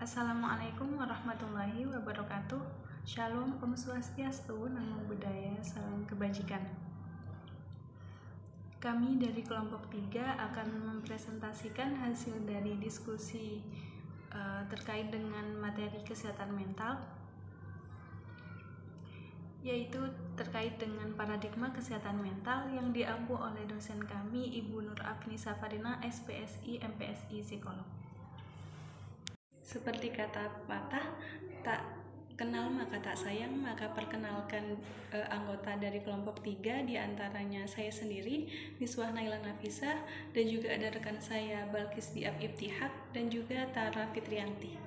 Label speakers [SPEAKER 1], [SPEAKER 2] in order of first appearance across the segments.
[SPEAKER 1] Assalamualaikum warahmatullahi wabarakatuh. Shalom, Om Swastiastu, Namo Buddhaya, salam kebajikan. Kami dari kelompok 3 akan mempresentasikan hasil dari diskusi terkait dengan materi kesehatan mental, yaitu terkait dengan paradigma kesehatan mental yang diampu oleh dosen kami Ibu Nur Afni Safarina, SPSI, MPSI, Psikolog. Seperti kata patah, tak kenal maka tak sayang, maka perkenalkan anggota dari kelompok 3, diantaranya saya sendiri, Miswah Naila Nafisah, dan juga ada rekan saya Balkis Diab Ibtihak, dan juga Tara Fitrianti.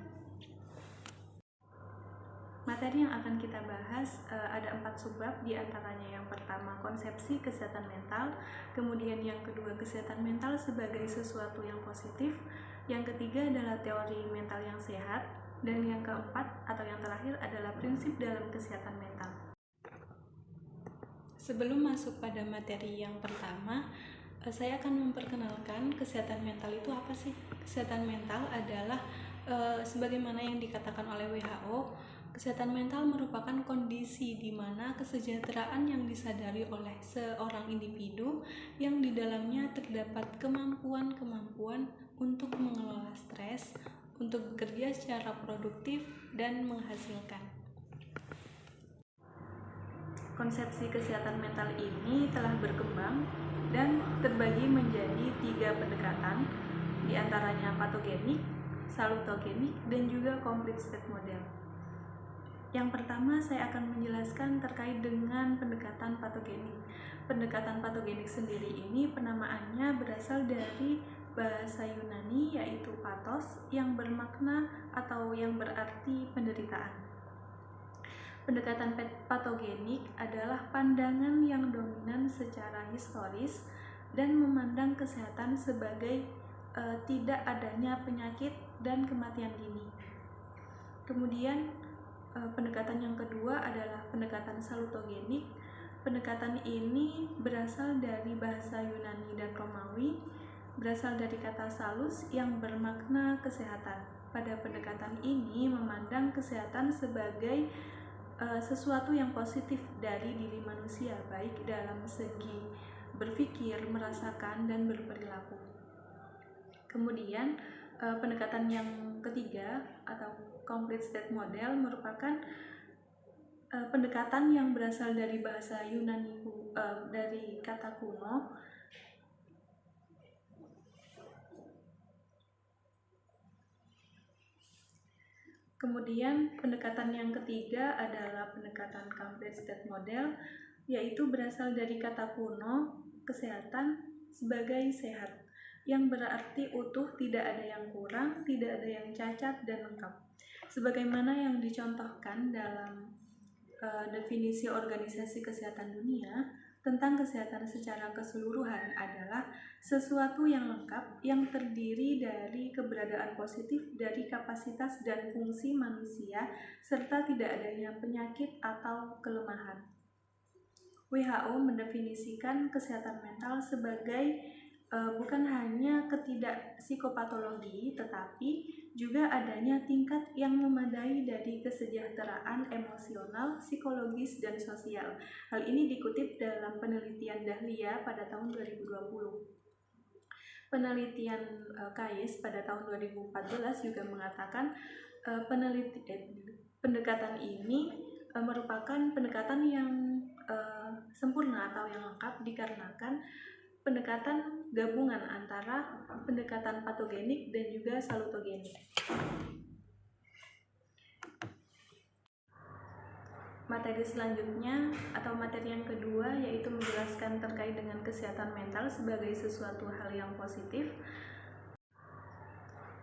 [SPEAKER 1] Materi yang akan kita bahas ada 4 subbab, diantaranya yang pertama konsepsi kesehatan mental, kemudian yang kedua kesehatan mental sebagai sesuatu yang positif, yang ketiga adalah teori mental yang sehat, dan yang keempat atau yang terakhir adalah prinsip dalam kesehatan mental. Sebelum masuk pada materi yang pertama, saya akan memperkenalkan kesehatan mental itu apa sih? Kesehatan mental adalah sebagaimana yang dikatakan oleh WHO, kesehatan mental merupakan kondisi di mana kesejahteraan yang disadari oleh seorang individu yang di dalamnya terdapat kemampuan-kemampuan untuk mengelola stres, untuk bekerja secara produktif dan menghasilkan. Konsepsi kesehatan mental ini telah berkembang dan terbagi menjadi 3 pendekatan, diantaranya patogenik, salutogenik, dan juga complete state model. Yang pertama saya akan menjelaskan terkait dengan pendekatan patogenik. Pendekatan patogenik sendiri ini penamaannya berasal dari bahasa Yunani yaitu pathos yang bermakna atau yang berarti penderitaan. Pendekatan patogenik adalah pandangan yang dominan secara historis dan memandang kesehatan sebagai tidak adanya penyakit dan kematian dini. Kemudian pendekatan yang kedua adalah pendekatan salutogenik. Pendekatan ini berasal dari bahasa Yunani dan Romawi, berasal dari kata salus yang bermakna kesehatan. Pada pendekatan ini memandang kesehatan sebagai sesuatu yang positif dari diri manusia, baik dalam segi berpikir, merasakan, dan berperilaku. Kemudian pendekatan yang ketiga atau complete state model merupakan pendekatan yang berasal dari bahasa Yunani, dari kata kuno. Kemudian pendekatan yang ketiga adalah pendekatan complete state model, yaitu berasal dari kata kuno kesehatan sebagai sehat, yang berarti utuh, tidak ada yang kurang, tidak ada yang cacat, dan lengkap. Sebagaimana yang dicontohkan dalam definisi Organisasi Kesehatan Dunia tentang kesehatan secara keseluruhan adalah sesuatu yang lengkap yang terdiri dari keberadaan positif dari kapasitas dan fungsi manusia serta tidak adanya penyakit atau kelemahan. WHO mendefinisikan kesehatan mental sebagai bukan hanya ketidak-psikopatologi, tetapi juga adanya tingkat yang memadai dari kesejahteraan emosional, psikologis, dan sosial. Hal ini dikutip dalam penelitian Dahlia pada tahun 2020. Penelitian Kais pada tahun 2014 juga mengatakan pendekatan ini merupakan pendekatan yang sempurna atau yang lengkap dikarenakan pendekatan gabungan antara pendekatan patogenik dan juga salutogenik. Materi selanjutnya atau materi yang kedua yaitu menjelaskan terkait dengan kesehatan mental sebagai sesuatu hal yang positif.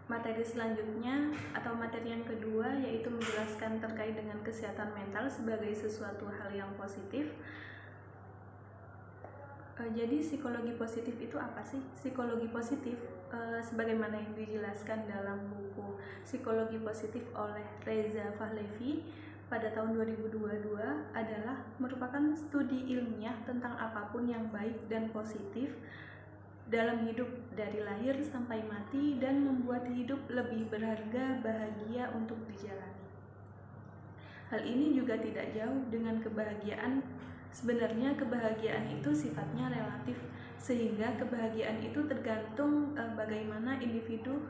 [SPEAKER 1] Materi selanjutnya atau materi yang kedua yaitu menjelaskan terkait dengan kesehatan mental sebagai sesuatu hal yang positif. Jadi psikologi positif itu apa sih? Psikologi positif sebagaimana yang dijelaskan dalam buku Psikologi Positif oleh Reza Pahlavi pada tahun 2022 adalah merupakan studi ilmiah tentang apapun yang baik dan positif dalam hidup dari lahir sampai mati dan membuat hidup lebih berharga, bahagia untuk dijalani. Hal ini juga tidak jauh dengan kebahagiaan. Sebenarnya kebahagiaan itu sifatnya relatif, sehingga kebahagiaan itu tergantung bagaimana individu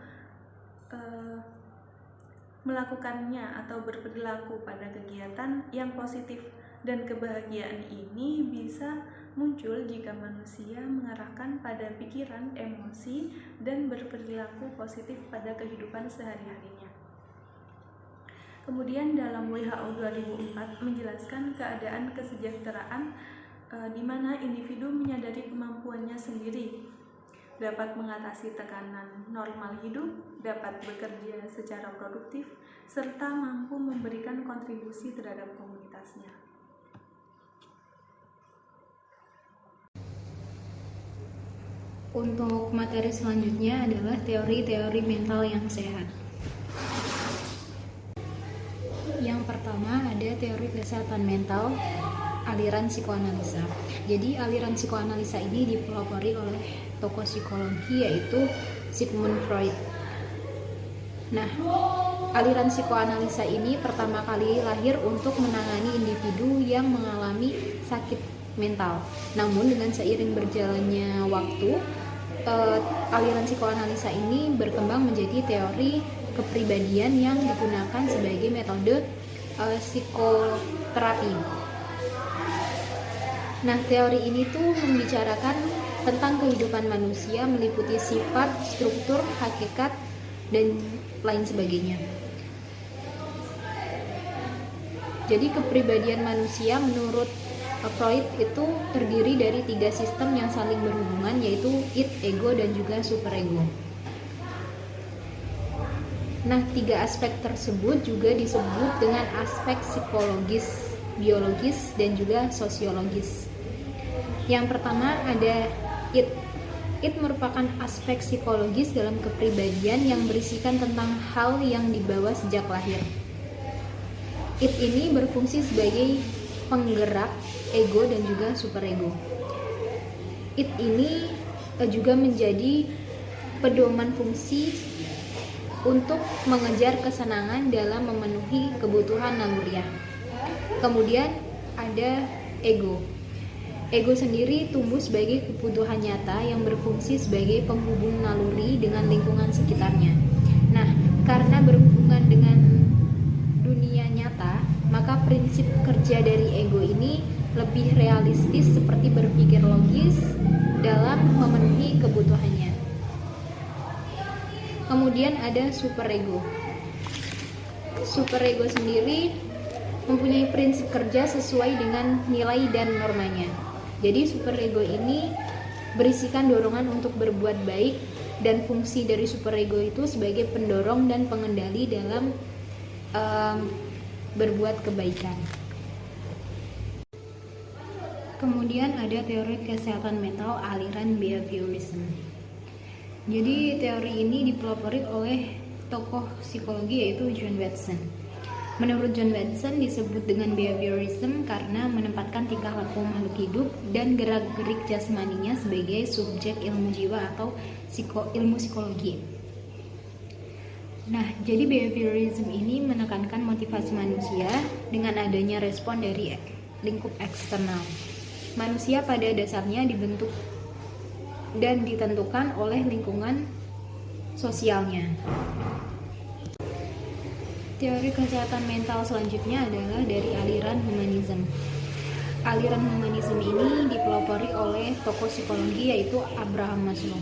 [SPEAKER 1] melakukannya atau berperilaku pada kegiatan yang positif. Dan kebahagiaan ini bisa muncul jika manusia mengarahkan pada pikiran, emosi, dan berperilaku positif pada kehidupan sehari-harinya. Kemudian dalam WHO 2004 menjelaskan keadaan kesejahteraan di mana individu menyadari kemampuannya sendiri, dapat mengatasi tekanan normal hidup, dapat bekerja secara produktif, serta mampu memberikan kontribusi terhadap komunitasnya.
[SPEAKER 2] Untuk materi selanjutnya adalah teori-teori mental yang sehat. Yang pertama ada teori kesehatan mental, aliran psikoanalisa. Jadi aliran psikoanalisa ini dipelopori oleh tokoh psikologi yaitu Sigmund Freud. Nah, aliran psikoanalisa ini pertama kali lahir untuk menangani individu yang mengalami sakit mental. Namun dengan seiring berjalannya waktu, aliran psikoanalisa ini berkembang menjadi teori kepribadian yang digunakan sebagai metode psikoterapi. Nah, teori ini tuh membicarakan tentang kehidupan manusia meliputi sifat, struktur, hakikat, dan lain sebagainya. Jadi kepribadian manusia menurut Freud itu terdiri dari 3 sistem yang saling berhubungan, yaitu id, ego, dan juga superego. Nah, 3 aspek tersebut juga disebut dengan aspek psikologis, biologis, dan juga sosiologis. Yang pertama ada id. Id merupakan aspek psikologis dalam kepribadian yang berisikan tentang hal yang dibawa sejak lahir. Id ini berfungsi sebagai penggerak ego dan juga superego. Id ini juga menjadi pedoman fungsi untuk mengejar kesenangan dalam memenuhi kebutuhan naluriah. Kemudian ada ego. Ego sendiri tumbuh sebagai kebutuhan nyata yang berfungsi sebagai penghubung naluri dengan lingkungan sekitarnya. Nah, karena berhubungan dengan dunia nyata, maka prinsip kerja dari ego ini lebih realistis seperti berpikir logis dalam memenuhi kebutuhannya. Kemudian ada superego. Superego sendiri mempunyai prinsip kerja sesuai dengan nilai dan normanya. Jadi superego ini berisikan dorongan untuk berbuat baik, dan fungsi dari superego itu sebagai pendorong dan pengendali dalam berbuat kebaikan. Kemudian ada teori kesehatan mental aliran behaviorism. Jadi teori ini dipelopori oleh tokoh psikologi yaitu John Watson. Menurut John Watson disebut dengan behaviorism karena menempatkan tingkah laku makhluk hidup dan gerak-gerik jasmaninya sebagai subjek ilmu jiwa atau ilmu psikologi. Nah, jadi behaviorism ini menekankan motivasi manusia dengan adanya respon dari lingkup eksternal. Manusia pada dasarnya dibentuk dan ditentukan oleh lingkungan sosialnya. Teori kesehatan mental selanjutnya adalah dari aliran humanisme. Aliran humanisme ini dipelopori oleh tokoh psikologi yaitu Abraham Maslow.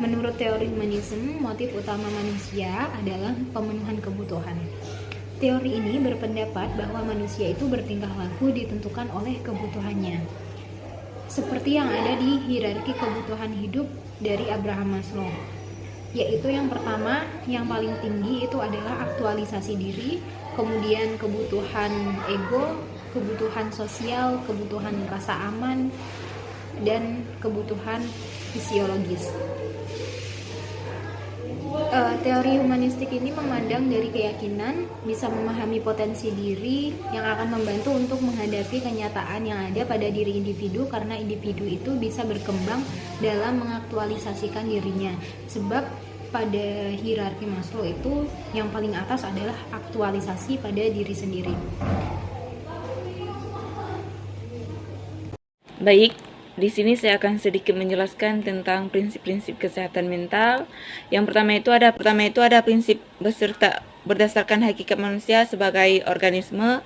[SPEAKER 2] Menurut teori humanisme, motif utama manusia adalah pemenuhan kebutuhan. Teori ini berpendapat bahwa manusia itu bertingkah laku ditentukan oleh kebutuhannya, seperti yang ada di hierarki kebutuhan hidup dari Abraham Maslow, yaitu yang pertama, yang paling tinggi itu adalah aktualisasi diri, kemudian kebutuhan ego, kebutuhan sosial, kebutuhan rasa aman, dan kebutuhan fisiologis. Teori humanistik ini memandang dari keyakinan, bisa memahami potensi diri yang akan membantu untuk menghadapi kenyataan yang ada pada diri individu, karena individu itu bisa berkembang dalam mengaktualisasikan dirinya. Sebab pada hierarki Maslow itu yang paling atas adalah aktualisasi pada diri sendiri.
[SPEAKER 3] Baik, di sini saya akan sedikit menjelaskan tentang prinsip-prinsip kesehatan mental. Yang pertama itu ada prinsip berdasarkan hakikat manusia sebagai organisme.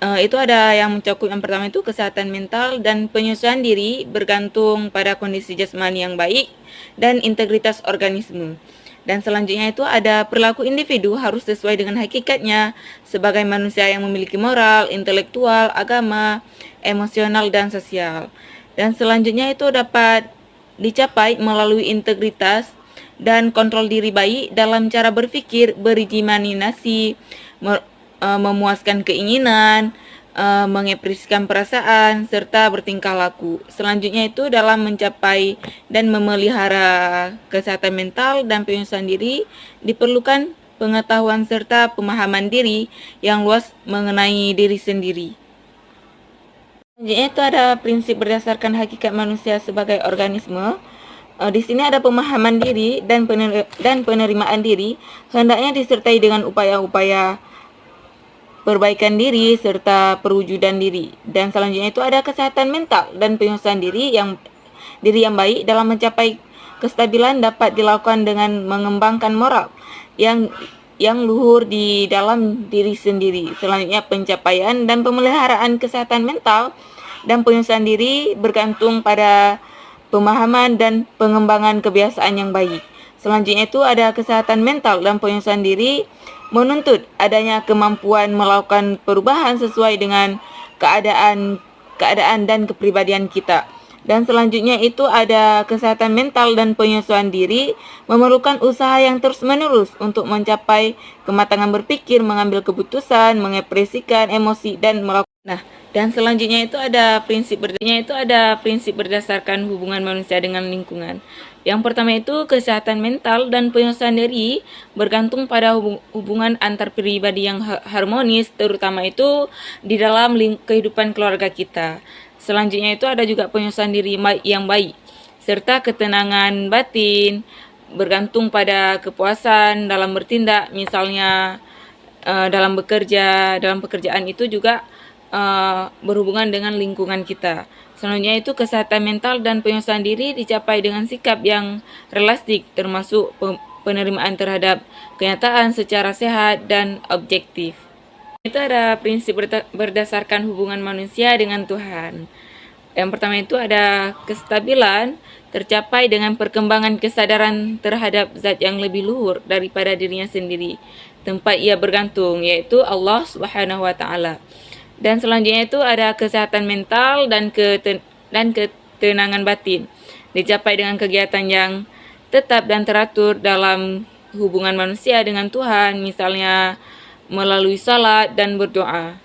[SPEAKER 3] Itu ada yang mencakup, yang pertama itu kesehatan mental dan penyesuaian diri bergantung pada kondisi jasmani yang baik dan integritas organisme. Dan selanjutnya itu ada perilaku individu harus sesuai dengan hakikatnya sebagai manusia yang memiliki moral, intelektual, agama, emosional, dan sosial. Dan selanjutnya itu dapat dicapai melalui integritas dan kontrol diri baik dalam cara berpikir, berimajinasi, memuaskan keinginan, mengekspresikan perasaan, serta bertingkah laku. Selanjutnya itu dalam mencapai dan memelihara kesehatan mental dan penyusuan diri diperlukan pengetahuan serta pemahaman diri yang luas mengenai diri sendiri. Selanjutnya itu ada prinsip berdasarkan hakikat manusia sebagai organisme. Di sini ada pemahaman diri dan penerimaan diri hendaknya disertai dengan upaya-upaya perbaikan diri serta perwujudan diri. Dan selanjutnya itu ada kesehatan mental dan penyusuan diri yang baik dalam mencapai kestabilan dapat dilakukan dengan mengembangkan moral yang luhur di dalam diri sendiri. Selanjutnya pencapaian dan pemeliharaan kesehatan mental dan penyusuan diri bergantung pada pemahaman dan pengembangan kebiasaan yang baik. Selanjutnya itu ada kesehatan mental dan penyusuan diri menuntut adanya kemampuan melakukan perubahan sesuai dengan keadaan dan kepribadian kita. Dan selanjutnya itu ada kesehatan mental dan penyesuaian diri memerlukan usaha yang terus-menerus untuk mencapai kematangan berpikir, mengambil keputusan, mengekspresikan emosi, dan melakukan. Dan selanjutnya itu ada prinsip berdasarkan hubungan manusia dengan lingkungan. Yang pertama itu kesehatan mental dan penyelesaian diri bergantung pada hubungan antar pribadi yang harmonis, terutama itu di dalam kehidupan keluarga kita. Selanjutnya itu ada juga penyelesaian diri yang baik, serta ketenangan batin bergantung pada kepuasan dalam bertindak, misalnya dalam pekerjaan itu juga berhubungan dengan lingkungan kita. Selanjutnya itu kesehatan mental dan penyelesaian diri dicapai dengan sikap yang realistik, termasuk penerimaan terhadap kenyataan secara sehat dan objektif. Itu ada prinsip berdasarkan hubungan manusia dengan Tuhan. Yang pertama itu ada kestabilan tercapai dengan perkembangan kesadaran terhadap zat yang lebih luhur daripada dirinya sendiri, tempat ia bergantung, yaitu Allah Subhanahu wa Ta'ala. Dan selanjutnya itu ada kesehatan mental dan ketenangan batin dicapai dengan kegiatan yang tetap dan teratur dalam hubungan manusia dengan Tuhan, misalnya melalui salat dan berdoa.